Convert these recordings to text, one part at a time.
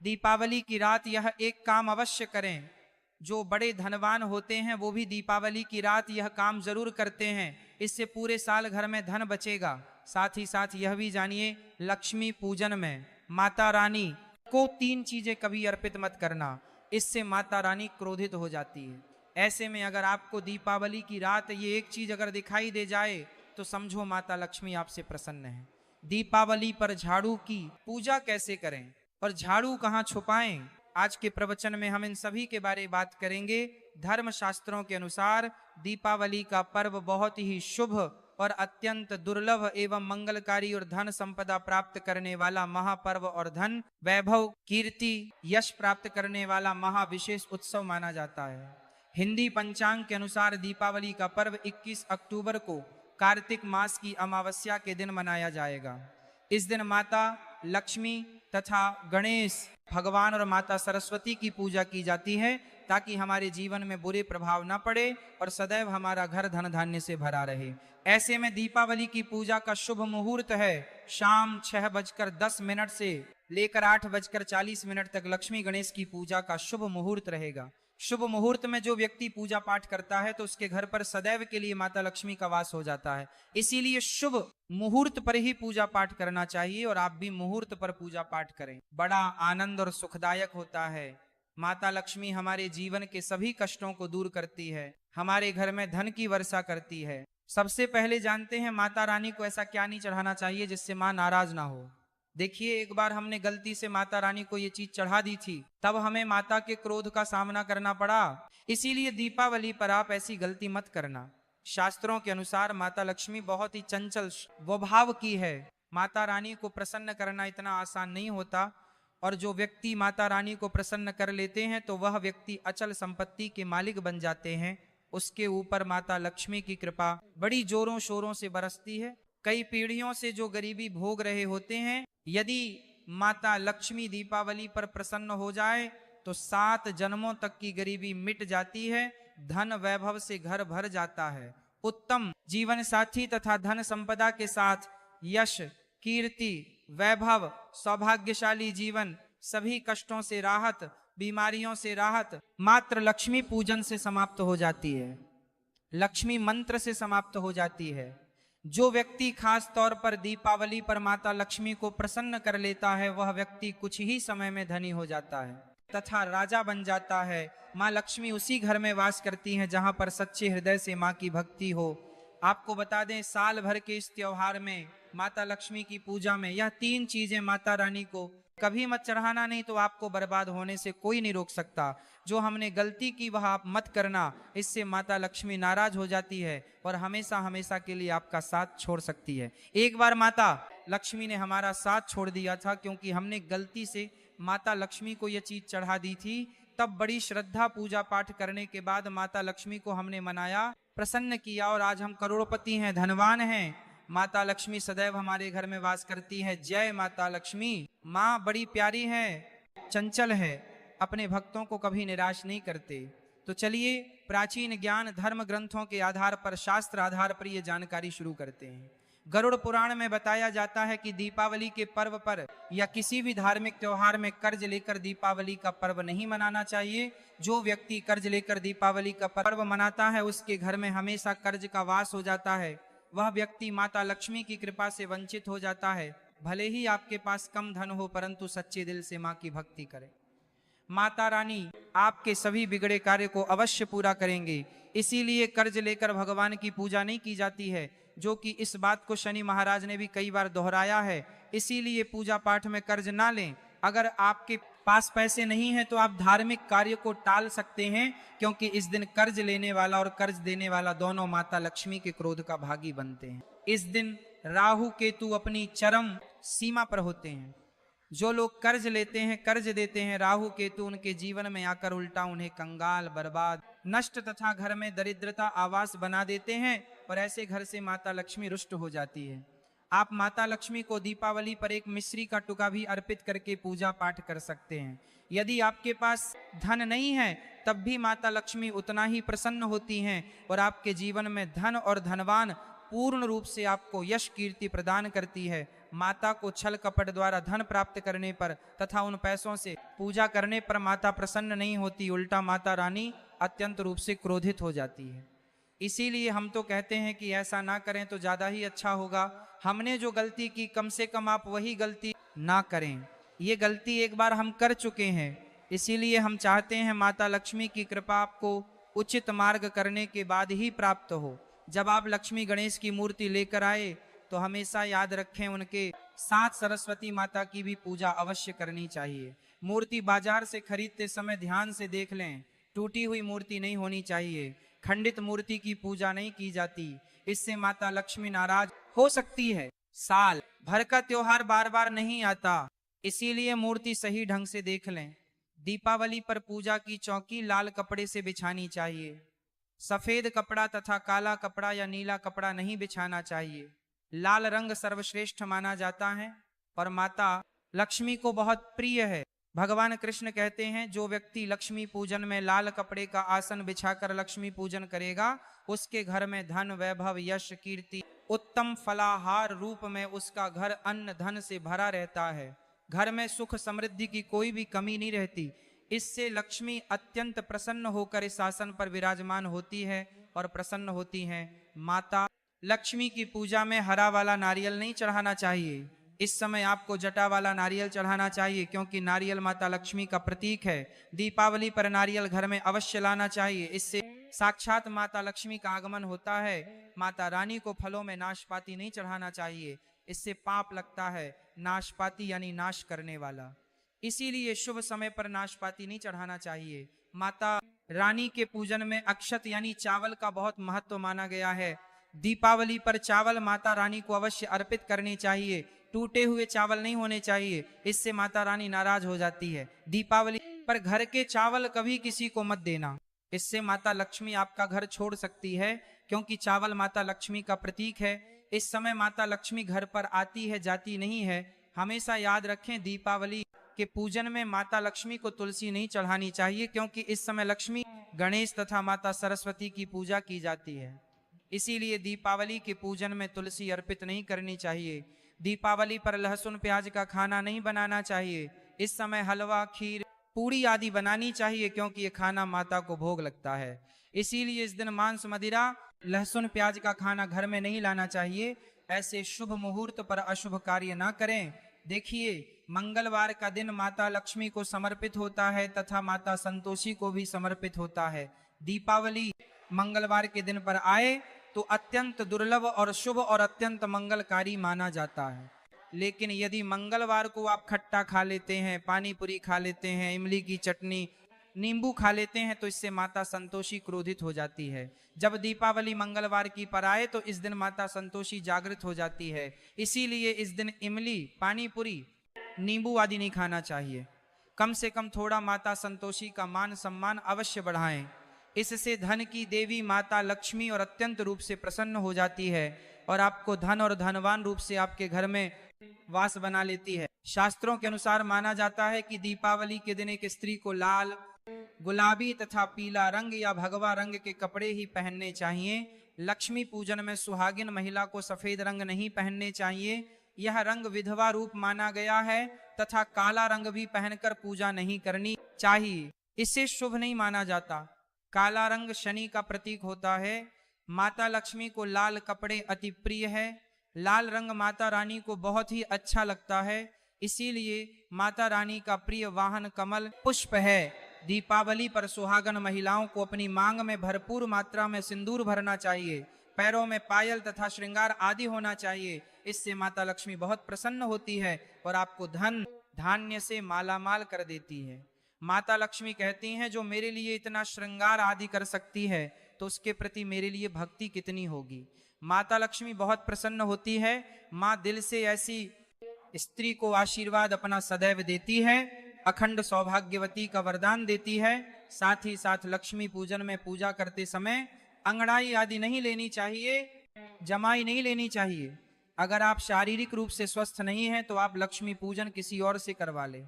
दीपावली की रात यह एक काम अवश्य करें। जो बड़े धनवान होते हैं वो भी दीपावली की रात यह काम जरूर करते हैं। इससे पूरे साल घर में धन बचेगा। साथ ही साथ यह भी जानिए, लक्ष्मी पूजन में माता रानी को 3 चीजें कभी अर्पित मत करना, इससे माता रानी क्रोधित हो जाती है। ऐसे में अगर आपको दीपावली की रात ये एक चीज अगर दिखाई दे जाए तो समझो माता लक्ष्मी आपसे प्रसन्न है। दीपावली पर झाड़ू की पूजा कैसे करें और झाड़ू कहाँ छुपाएं, आज के प्रवचन में हम इन सभी के बारे में बात करेंगे। धर्म शास्त्रों के अनुसार दीपावली का पर्व बहुत ही शुभ और अत्यंत दुर्लभ एवं मंगलकारी और धन संपदा प्राप्त करने वाला महापर्व और धन वैभव कीर्ति यश प्राप्त करने वाला महाविशेष उत्सव माना जाता है। हिंदी पंचांग के अनुसार दीपावली का पर्व 21 अक्टूबर को कार्तिक मास की अमावस्या के दिन मनाया जाएगा। इस दिन माता लक्ष्मी तथा गणेश भगवान और माता सरस्वती की पूजा की जाती है ताकि हमारे जीवन में बुरे प्रभाव न पड़े और सदैव हमारा घर धन धान्य से भरा रहे। ऐसे में दीपावली की पूजा का शुभ मुहूर्त है शाम 6:10 से लेकर 8:40 तक लक्ष्मी गणेश की पूजा का शुभ मुहूर्त रहेगा। शुभ मुहूर्त में जो व्यक्ति पूजा पाठ करता है तो उसके घर पर सदैव के लिए माता लक्ष्मी का वास हो जाता है। इसीलिए शुभ मुहूर्त पर ही पूजा पाठ करना चाहिए और आप भी मुहूर्त पर पूजा पाठ करें। बड़ा आनंद और सुखदायक होता है। माता लक्ष्मी हमारे जीवन के सभी कष्टों को दूर करती है, हमारे घर में धन की वर्षा करती है। सबसे पहले जानते हैं माता रानी को ऐसा क्या नहीं चढ़ाना चाहिए जिससे माँ नाराज ना हो। देखिए, एक बार हमने गलती से माता रानी को ये चीज चढ़ा दी थी, तब हमें माता के क्रोध का सामना करना पड़ा। इसीलिए दीपावली पर आप ऐसी गलती मत करना। शास्त्रों के अनुसार माता लक्ष्मी बहुत ही चंचल स्वभाव की है। माता रानी को प्रसन्न करना इतना आसान नहीं होता और जो व्यक्ति माता रानी को प्रसन्न कर लेते हैं तो वह व्यक्ति अचल संपत्ति के मालिक बन जाते हैं। उसके ऊपर माता लक्ष्मी की कृपा बड़ी जोरों शोरों से बरसती है। कई पीढ़ियों से जो गरीबी भोग रहे होते हैं, यदि माता लक्ष्मी दीपावली पर प्रसन्न हो जाए तो 7 जन्मों तक की गरीबी मिट जाती है, धन वैभव से घर भर जाता है। उत्तम जीवन साथी तथा धन संपदा के साथ यश कीर्ति वैभव सौभाग्यशाली जीवन, सभी कष्टों से राहत बीमारियों से राहत मात्र लक्ष्मी पूजन से समाप्त हो जाती है, लक्ष्मी मंत्र से समाप्त हो जाती है। जो व्यक्ति खास तौर पर दीपावली पर माता लक्ष्मी को प्रसन्न कर लेता है वह व्यक्ति कुछ ही समय में धनी हो जाता है तथा राजा बन जाता है। माँ लक्ष्मी उसी घर में वास करती हैं जहां पर सच्चे हृदय से माँ की भक्ति हो। आपको बता दें, साल भर के इस त्योहार में माता लक्ष्मी की पूजा में यह 3 चीजें माता रानी को कभी मत चढ़ाना, नहीं तो आपको बर्बाद होने से कोई नहीं रोक सकता। जो हमने गलती की वह आप मत करना, इससे माता लक्ष्मी नाराज हो जाती है और हमेशा हमेशा के लिए आपका साथ छोड़ सकती है। एक बार माता लक्ष्मी ने हमारा साथ छोड़ दिया था क्योंकि हमने गलती से माता लक्ष्मी को यह चीज चढ़ा दी थी। तब बड़ी श्रद्धा पूजा पाठ करने के बाद माता लक्ष्मी को हमने मनाया, प्रसन्न किया और आज हम करोड़पति हैं, धनवान हैं। माता लक्ष्मी सदैव हमारे घर में वास करती है। जय माता लक्ष्मी। माँ बड़ी प्यारी है, चंचल है, अपने भक्तों को कभी निराश नहीं करते। तो चलिए प्राचीन ज्ञान धर्म ग्रंथों के आधार पर, शास्त्र आधार पर ये जानकारी शुरू करते हैं। गरुड़ पुराण में बताया जाता है कि दीपावली के पर्व पर या किसी भी धार्मिक त्योहार में कर्ज लेकर दीपावली का पर्व नहीं मनाना चाहिए। जो व्यक्ति कर्ज लेकर दीपावली का पर्व मनाता है उसके घर में हमेशा कर्ज का वास हो जाता है। वह व्यक्ति माता लक्ष्मी की कृपा से वंचित हो जाता है। भले ही आपके पास कम धन हो परंतु सच्चे दिल से माँ की भक्ति करें। माता रानी आपके सभी बिगड़े कार्य को अवश्य पूरा करेंगे। इसीलिए कर्ज लेकर भगवान की पूजा नहीं की जाती है, जो कि इस बात को शनि महाराज ने भी कई बार दोहराया है। इसीलिए पूजा पाठ में कर्ज ना लें। अगर आपके पास पैसे नहीं है तो आप धार्मिक कार्य को टाल सकते हैं, क्योंकि इस दिन कर्ज लेने वाला और कर्ज देने वाला दोनों माता लक्ष्मी के क्रोध का भागी बनते हैं। इस दिन राहु केतु अपनी चरम सीमा पर होते हैं। जो लोग कर्ज लेते हैं कर्ज देते हैं, राहु केतु उनके जीवन में आकर उल्टा उन्हें कंगाल बर्बाद नष्ट तथा घर में दरिद्रता आवास बना देते हैं और ऐसे घर से माता लक्ष्मी रुष्ट हो जाती है। आप माता लक्ष्मी को दीपावली पर एक मिश्री का टुका भी अर्पित करके पूजा पाठ कर सकते हैं। यदि आपके पास धन नहीं है तब भी माता लक्ष्मी उतना ही प्रसन्न होती हैं और आपके जीवन में धन और धनवान पूर्ण रूप से आपको यश कीर्ति प्रदान करती है। माता को छल कपट द्वारा धन प्राप्त करने पर तथा उन पैसों से पूजा करने पर माता प्रसन्न नहीं होती, उल्टा माता रानी अत्यंत रूप से क्रोधित हो जाती है। इसीलिए हम तो कहते हैं कि ऐसा ना करें तो ज़्यादा ही अच्छा होगा। हमने जो गलती की कम से कम आप वही गलती ना करें। ये गलती एक बार हम कर चुके हैं, इसीलिए हम चाहते हैं माता लक्ष्मी की कृपा आपको उचित मार्ग करने के बाद ही प्राप्त हो। जब आप लक्ष्मी गणेश की मूर्ति लेकर आए तो हमेशा याद रखें उनके साथ सरस्वती माता की भी पूजा अवश्य करनी चाहिए। मूर्ति बाजार से खरीदते समय ध्यान से देख लें, टूटी हुई मूर्ति नहीं होनी चाहिए। खंडित मूर्ति की पूजा नहीं की जाती, इससे माता लक्ष्मी नाराज हो सकती है। साल भर का त्योहार बार बार नहीं आता, इसीलिए मूर्ति सही ढंग से देख लें। दीपावली पर पूजा की चौकी लाल कपड़े से बिछानी चाहिए। सफेद कपड़ा तथा काला कपड़ा या नीला कपड़ा नहीं बिछाना चाहिए। लाल रंग सर्वश्रेष्ठ माना जाता है और माता लक्ष्मी को बहुत प्रिय है। भगवान कृष्ण कहते हैं, जो व्यक्ति लक्ष्मी पूजन में लाल कपड़े का आसन बिछाकर लक्ष्मी पूजन करेगा, उसके घर में धन वैभव यश कीर्ति उत्तम फलाहार रूप में उसका घर अन्न धन से भरा रहता है। घर में सुख समृद्धि की कोई भी कमी नहीं रहती। इससे लक्ष्मी अत्यंत प्रसन्न होकर इस आसन पर विराजमान होती है और प्रसन्न होती हैं। माता लक्ष्मी की पूजा में हरा वाला नारियल नहीं चढ़ाना चाहिए। इस समय आपको जटा वाला नारियल चढ़ाना चाहिए, क्योंकि नारियल माता लक्ष्मी का प्रतीक है। दीपावली पर नारियल घर में अवश्य लाना चाहिए, इससे साक्षात माता लक्ष्मी का आगमन होता है। माता रानी को फलों में नाशपाती नहीं चढ़ाना चाहिए, इससे पाप लगता है। नाशपाती यानी नाश करने वाला, इसीलिए शुभ समय पर नाशपाती नहीं चढ़ाना चाहिए। माता रानी के पूजन में अक्षत यानी चावल का बहुत महत्व माना गया है। दीपावली पर चावल माता रानी को अवश्य अर्पित करनी चाहिए। टूटे हुए चावल नहीं होने चाहिए, इससे माता रानी नाराज हो जाती है। दीपावली पर घर के चावल कभी किसी को मत देना, इससे माता लक्ष्मी आपका घर छोड़ सकती है, क्योंकि चावल माता लक्ष्मी का प्रतीक है। इस समय माता लक्ष्मी घर पर आती है, जाती नहीं है। हमेशा याद रखें, दीपावली के पूजन में माता लक्ष्मी को तुलसी नहीं चढ़ानी चाहिए, क्योंकि इस समय लक्ष्मी गणेश तथा माता सरस्वती की पूजा की जाती है। इसीलिए दीपावली के पूजन में तुलसी अर्पित नहीं करनी चाहिए। दीपावली पर लहसुन प्याज का खाना नहीं बनाना चाहिए। इस समय हलवा खीर पूड़ी आदि बनानी चाहिए, क्योंकि ये खाना माता को भोग लगता है। इसीलिए इस दिन मांस मदिरा लहसुन प्याज का खाना घर में नहीं लाना चाहिए। ऐसे शुभ मुहूर्त पर अशुभ कार्य ना करें। देखिए, मंगलवार का दिन माता लक्ष्मी को समर्पित होता है तथा माता संतोषी को भी समर्पित होता है। दीपावली मंगलवार के दिन पर आए तो अत्यंत दुर्लभ और शुभ और अत्यंत मंगलकारी माना जाता है। लेकिन यदि मंगलवार को आप खट्टा खा लेते हैं, पानी पूरी खा लेते हैं, इमली की चटनी नींबू खा लेते हैं, तो इससे माता संतोषी क्रोधित हो जाती है। जब दीपावली मंगलवार की पर आए तो इस दिन माता संतोषी जागृत हो जाती है। इसीलिए इस दिन इमली, पानी पूरी, नींबू आदि नहीं खाना चाहिए। कम से कम थोड़ा माता संतोषी का मान सम्मान अवश्य बढ़ाएं। इससे धन की देवी माता लक्ष्मी और अत्यंत रूप से प्रसन्न हो जाती है और आपको धन और धनवान रूप से आपके घर में वास बना लेती है। शास्त्रों के अनुसार माना जाता है कि दीपावली के दिन एक स्त्री को लाल, गुलाबी तथा पीला रंग या भगवा रंग के कपड़े ही पहनने चाहिए। लक्ष्मी पूजन में सुहागिन महिला को सफेद रंग नहीं पहनने चाहिए। यह रंग विधवा रूप माना गया है तथा काला रंग भी पहनकर पूजा नहीं करनी चाहिए, इसे शुभ नहीं माना जाता। काला रंग शनि का प्रतीक होता है। माता लक्ष्मी को लाल कपड़े अति प्रिय है। लाल रंग माता रानी को बहुत ही अच्छा लगता है, इसीलिए माता रानी का प्रिय वाहन कमल पुष्प है। दीपावली पर सुहागन महिलाओं को अपनी मांग में भरपूर मात्रा में सिंदूर भरना चाहिए। पैरों में पायल तथा श्रृंगार आदि होना चाहिए। इससे माता लक्ष्मी बहुत प्रसन्न होती है और आपको धन धान्य से मालामाल कर देती है। माता लक्ष्मी कहती हैं, जो मेरे लिए इतना श्रृंगार आदि कर सकती है तो उसके प्रति मेरे लिए भक्ति कितनी होगी। माता लक्ष्मी बहुत प्रसन्न होती है। माँ दिल से ऐसी स्त्री को आशीर्वाद अपना सदैव देती है, अखंड सौभाग्यवती का वरदान देती है। साथ ही साथ लक्ष्मी पूजन में पूजा करते समय अंगड़ाई आदि नहीं लेनी चाहिए, जमाई नहीं लेनी चाहिए। अगर आप शारीरिक रूप से स्वस्थ नहीं हैं तो आप लक्ष्मी पूजन किसी और से करवा ले।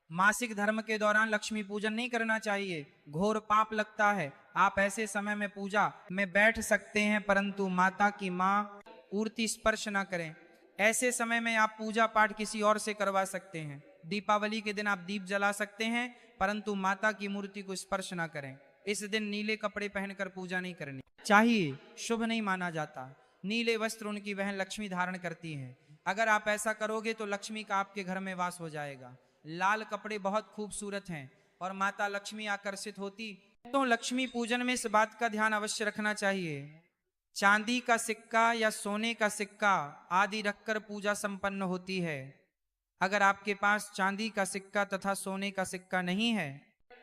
मासिक धर्म के दौरान लक्ष्मी पूजन नहीं करना चाहिए, घोर पाप लगता है। आप ऐसे समय में पूजा में बैठ सकते हैं, परंतु माता की माँ मूर्ति स्पर्श ना करें। ऐसे समय में आप पूजा पाठ किसी और से करवा सकते हैं। दीपावली के दिन आप दीप जला सकते हैं, परंतु माता की मूर्ति को स्पर्श ना करें। इस दिन नीले कपड़े पहनकर पूजा नहीं करनी चाहिए, शुभ नहीं माना जाता। नीले वस्त्र उनकी बहन लक्ष्मी धारण करती हैं। अगर आप ऐसा करोगे तो लक्ष्मी का आपके घर में वास हो जाएगा। लाल कपड़े बहुत खूबसूरत हैं और माता लक्ष्मी आकर्षित होती। तो लक्ष्मी पूजन में इस बात का ध्यान अवश्य रखना चाहिए, चांदी का सिक्का या सोने का सिक्का आदि रखकर पूजा संपन्न होती है। अगर आपके पास चांदी का सिक्का तथा सोने का सिक्का नहीं है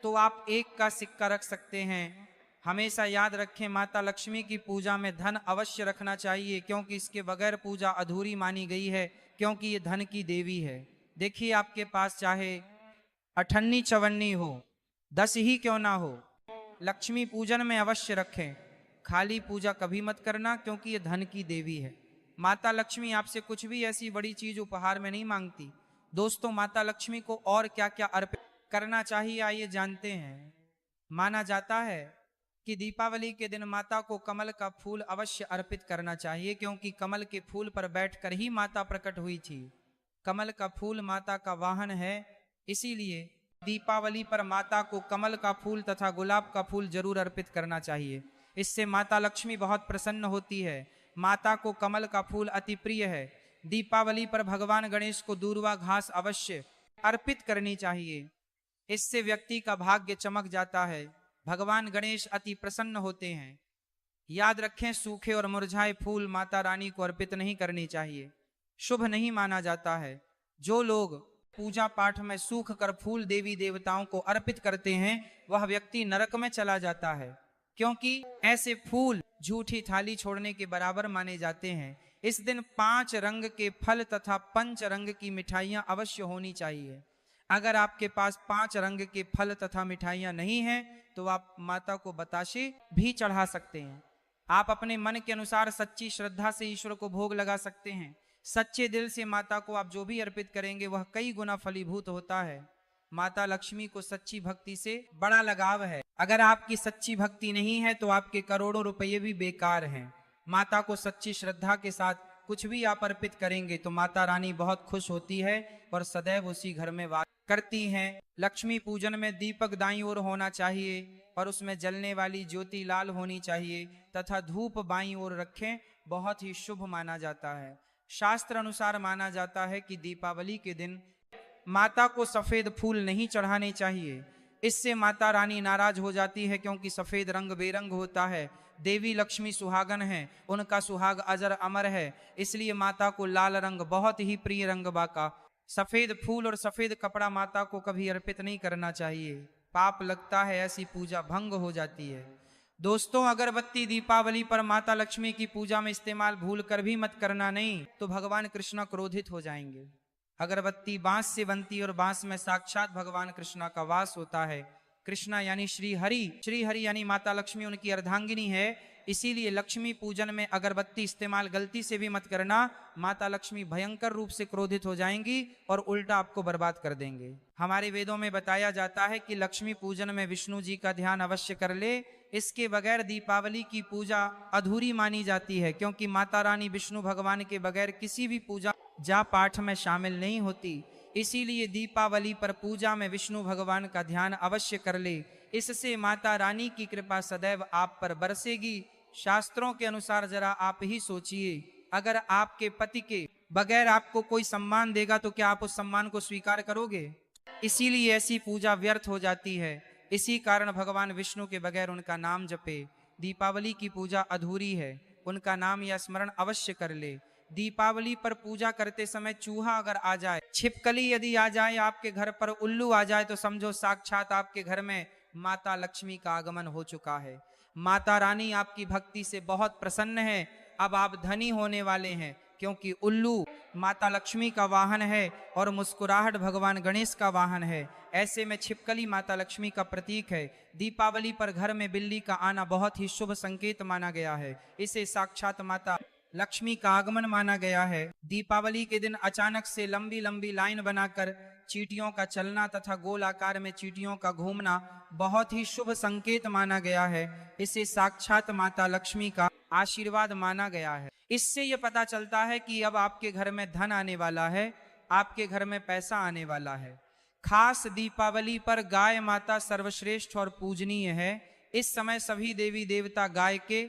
तो आप एक का सिक्का रख सकते हैं। हमेशा याद रखें, माता लक्ष्मी की पूजा में धन अवश्य रखना चाहिए, क्योंकि इसके बगैर पूजा अधूरी मानी गई है, क्योंकि ये धन की देवी है। देखिए, आपके पास चाहे अठन्नी चवन्नी हो, 10 ही क्यों ना हो, लक्ष्मी पूजन में अवश्य रखें। खाली पूजा कभी मत करना, क्योंकि ये धन की देवी है। माता लक्ष्मी आपसे कुछ भी ऐसी बड़ी चीज उपहार में नहीं मांगती। दोस्तों, माता लक्ष्मी को और क्या क्या अर्पित करना चाहिए, आइए जानते हैं। माना जाता है कि दीपावली के दिन माता को कमल का फूल अवश्य अर्पित करना चाहिए, क्योंकि कमल के फूल पर बैठकर ही माता प्रकट हुई थी। कमल का फूल माता का वाहन है, इसीलिए दीपावली पर माता को कमल का फूल तथा गुलाब का फूल जरूर अर्पित करना चाहिए। इससे माता लक्ष्मी बहुत प्रसन्न होती है। माता को कमल का फूल अति प्रिय है। दीपावली पर भगवान गणेश को दूर्वा घास अवश्य अर्पित करनी चाहिए। इससे व्यक्ति का भाग्य चमक जाता है। भगवान गणेश अति प्रसन्न होते हैं। याद रखें, सूखे और मुरझाए फूल माता रानी को अर्पित नहीं करनी चाहिए, शुभ नहीं माना जाता है। जो लोग पूजा पाठ में सूख कर फूल देवी देवताओं को अर्पित करते हैं, वह व्यक्ति नरक में चला जाता है, क्योंकि ऐसे फूल झूठी थाली छोड़ने के बराबर माने जाते हैं। इस दिन 5 रंग के फल तथा 5 रंग की मिठाइयां अवश्य होनी चाहिए। अगर आपके पास 5 रंग के फल तथा मिठाइयां नहीं हैं तो आप माता को बताशे भी चढ़ा सकते हैं। आप अपने मन के अनुसार सच्ची श्रद्धा से ईश्वर को भोग लगा सकते हैं। सच्चे दिल से माता को आप जो भी अर्पित करेंगे वह कई गुना फलीभूत होता है। माता लक्ष्मी को सच्ची भक्ति से बड़ा लगाव है। अगर आपकी सच्ची भक्ति नहीं है तो आपके करोड़ों रुपये भी बेकार हैं। माता को सच्ची श्रद्धा के साथ कुछ भी आप अर्पित करेंगे तो माता रानी बहुत खुश होती है और सदैव उसी घर में वास करती हैं। लक्ष्मी पूजन में दीपक दाईं ओर होना चाहिए और उसमें जलने वाली ज्योति लाल होनी चाहिए तथा धूप बाईं ओर रखें, बहुत ही शुभ माना जाता है। शास्त्र अनुसार माना जाता है कि दीपावली के दिन माता को सफेद फूल नहीं चढ़ाने चाहिए। इससे माता रानी नाराज हो जाती है, क्योंकि सफेद रंग बेरंग होता है। देवी लक्ष्मी सुहागन है, उनका सुहाग अजर अमर है, इसलिए माता को लाल रंग बहुत ही प्रिय रंग बाका। सफेद फूल और सफेद कपड़ा माता को कभी अर्पित नहीं करना चाहिए, पाप लगता है, ऐसी पूजा भंग हो जाती है। दोस्तों, अगरबत्ती दीपावली पर माता लक्ष्मी की पूजा में इस्तेमाल भूल कर भी मत करना, नहीं तो भगवान कृष्ण क्रोधित हो जाएंगे। अगरबत्ती बांस से बनती और बांस में साक्षात भगवान कृष्ण का वास होता है। कृष्णा यानी श्री हरि यानी माता लक्ष्मी उनकी अर्धांगिनी है। इसीलिए लक्ष्मी पूजन में अगरबत्ती इस्तेमाल गलती से भी मत करना, माता लक्ष्मी भयंकर रूप से क्रोधित हो जाएंगी और उल्टा आपको बर्बाद कर देंगे। हमारे वेदों में बताया जाता है कि लक्ष्मी पूजन में विष्णु जी का ध्यान अवश्य कर ले, इसके बगैर दीपावली की पूजा अधूरी मानी जाती है, क्योंकि माता रानी विष्णु भगवान के बगैर किसी भी पूजा जा पाठ में शामिल नहीं होती। इसीलिए दीपावली पर पूजा में विष्णु भगवान का ध्यान अवश्य कर ले, इससे माता रानी की कृपा सदैव आप पर बरसेगी। शास्त्रों के अनुसार जरा आप ही सोचिए, अगर आपके पति के बगैर आपको कोई सम्मान देगा तो क्या आप उस सम्मान को स्वीकार करोगे? इसीलिए ऐसी पूजा व्यर्थ हो जाती है। इसी कारण भगवान विष्णु के बगैर उनका नाम जपे। दीपावली की पूजा अधूरी है, उनका नाम या स्मरण अवश्य कर ले। दीपावली पर पूजा करते समय चूहा अगर आ जाए, छिपकली यदि आ जाए, आपके घर पर उल्लू आ जाए, तो समझो साक्षात आपके घर में माता लक्ष्मी का आगमन हो चुका है। माता रानी आपकी भक्ति से बहुत प्रसन्न है। अब आप धनी होने वाले हैं, क्योंकि उल्लू माता लक्ष्मी का वाहन है और मुस्कुराहट भगवान गणेश का वाहन है। ऐसे में छिपकली माता लक्ष्मी का प्रतीक है। दीपावली पर घर में बिल्ली का आना बहुत ही शुभ संकेत माना गया है। इसे साक्षात माता लक्ष्मी का आगमन माना गया है। दीपावली के दिन अचानक से लंबी लंबी लाइन बनाकर चींटियों का चलना तथा गोल आकार में चींटियों का घूमना बहुत ही शुभ संकेत माना गया है। इसे साक्षात माता लक्ष्मी का आशीर्वाद माना गया है। इससे यह पता चलता है कि अब आपके घर में धन आने वाला है, आपके घर में पैसा आने वाला है। खास दीपावली पर गाय माता सर्वश्रेष्ठ और पूजनीय है। इस समय सभी देवी देवता गाय के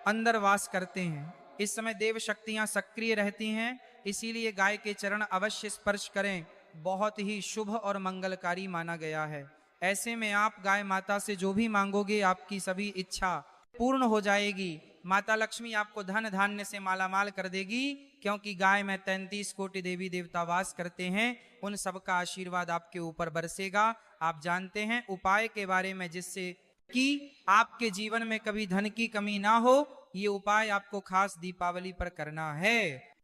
अंदर वास करते हैं। इस समय देव शक्तियां सक्रिय रहती हैं, इसीलिए गाय के चरण अवश्य स्पर्श करें, बहुत ही शुभ और मंगलकारी माना गया है। ऐसे में आप गाय माता से जो भी मांगोगे आपकी सभी इच्छा पूर्ण हो जाएगी। माता लक्ष्मी आपको धन धान्य से मालामाल कर देगी, क्योंकि गाय में 33 कोटि देवी देवता वास करते हैं। उन सबका आशीर्वाद आपके ऊपर बरसेगा। आप जानते हैं उपाय के बारे में, जिससे कि आपके जीवन में कभी धन की कमी ना हो। ये उपाय आपको खास दीपावली पर करना है।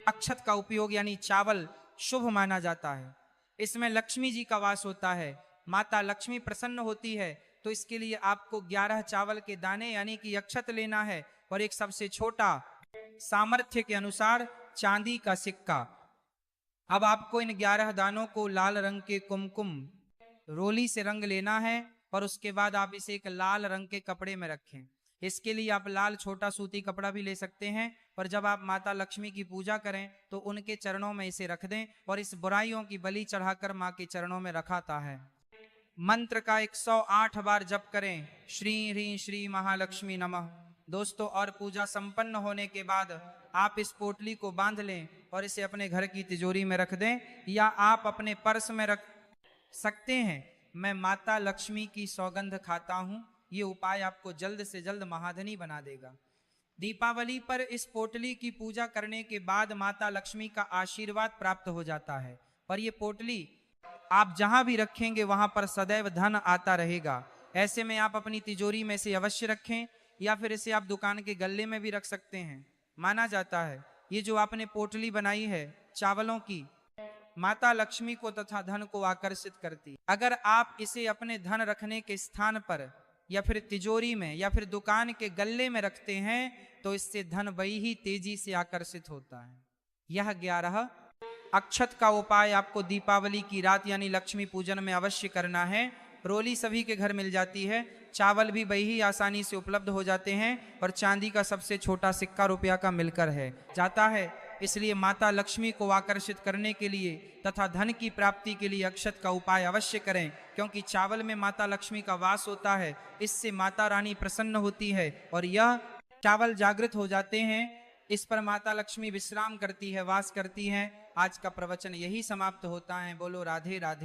अक्षत का उपयोग यानी चावल शुभ माना जाता है। इसमें लक्ष्मी जी का वास होता है, माता लक्ष्मी प्रसन्न होती है। तो इसके लिए आपको 11 चावल के दाने यानी कि अक्षत लेना है, और एक सबसे छोटा सामर्थ्य के अनुसार चांदी का सिक्का। अब आपको इन 11 दानों को लाल रंग के कुमकुम रोली से रंग लेना है, और उसके बाद आप इसे एक लाल रंग के कपड़े में रखें। इसके लिए आप लाल छोटा सूती कपड़ा भी ले सकते हैं, और जब आप माता लक्ष्मी की पूजा करें तो उनके चरणों में इसे रख दें, और इस बुराइयों की बलि चढ़ाकर माँ के चरणों में रखाता है। मंत्र का 108 बार जप करें, श्री ह्रीं श्री महालक्ष्मी नमः। दोस्तों, और पूजा संपन्न होने के बाद आप इस पोटली को बांध लें और इसे अपने घर की तिजोरी में रख दें, या आप अपने पर्स में रख सकते हैं। मैं माता लक्ष्मी की सौगंध खाता हूं। ये उपाय आपको जल्द से जल्द महाधनी बना देगा। दीपावली पर इस पोटली की पूजा करने के बाद माता लक्ष्मी का आशीर्वाद प्राप्त हो जाता है, और ये पोटली आप जहां भी रखेंगे वहां पर सदैव धन आता रहेगा। ऐसे में आप अपनी तिजोरी में से अवश्य रखें, या फिर इसे आप दुकान के गल्ले में भी रख सकते हैं। माना जाता है ये जो आपने पोटली बनाई है चावलों की, माता लक्ष्मी को तथा धन को आकर्षित करती। अगर आप इसे अपने धन रखने के स्थान पर या फिर तिजोरी में या फिर दुकान के गल्ले में रखते हैं तो इससे धन बड़ी ही तेजी से आकर्षित होता है। यह 11 अक्षत का उपाय आपको दीपावली की रात यानी लक्ष्मी पूजन में अवश्य करना है। रोली सभी के घर मिल जाती है, चावल भी बही आसानी से उपलब्ध हो जाते हैं, और चांदी का सबसे छोटा सिक्का रुपया का मिलकर है जाता है। इसलिए माता लक्ष्मी को आकर्षित करने के लिए तथा धन की प्राप्ति के लिए अक्षत का उपाय अवश्य करें, क्योंकि चावल में माता लक्ष्मी का वास होता है। इससे माता रानी प्रसन्न होती है, और यह चावल जागृत हो जाते हैं। इस पर माता लक्ष्मी विश्राम करती है, वास करती है। आज का प्रवचन यही समाप्त होता है। बोलो राधे राधे।